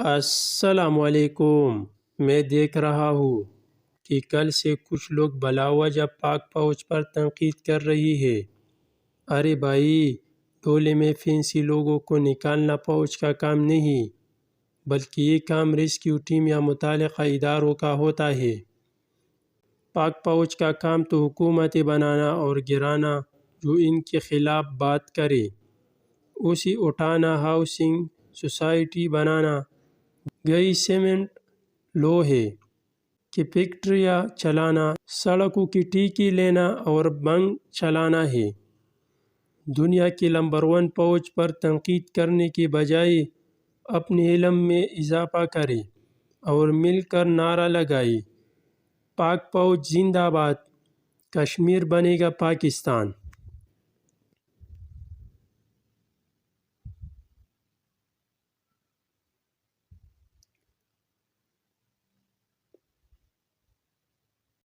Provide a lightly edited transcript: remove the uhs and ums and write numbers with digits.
السلام علیکم۔ میں دیکھ رہا ہوں کہ کل سے کچھ لوگ بلا وجہ پاک فوج پر تنقید کر رہی ہے۔ ارے بھائی، ٹولے میں پھنسی لوگوں کو نکالنا فوج کا کام نہیں، بلکہ یہ کام ریسکیو ٹیم یا متعلقہ اداروں کا ہوتا ہے۔ پاک فوج کا کام تو حکومتیں بنانا اور گرانا جو ان کے خلاف بات کرے، اسے اٹھانا، ہاؤسنگ سوسائٹی بنانا، گئی سیمنٹ لوہے کی فیکٹریاں چلانا، سڑکوں کی ٹھیکے لینا اور بنک چلانا ہے۔ دنیا کی نمبر 1 فوج پر تنقید کرنے کے بجائے اپنے علم میں اضافہ کریں اور مل کر نعرہ لگائیں، پاک فوج زندہ باد، کشمیر بنے گا پاکستان۔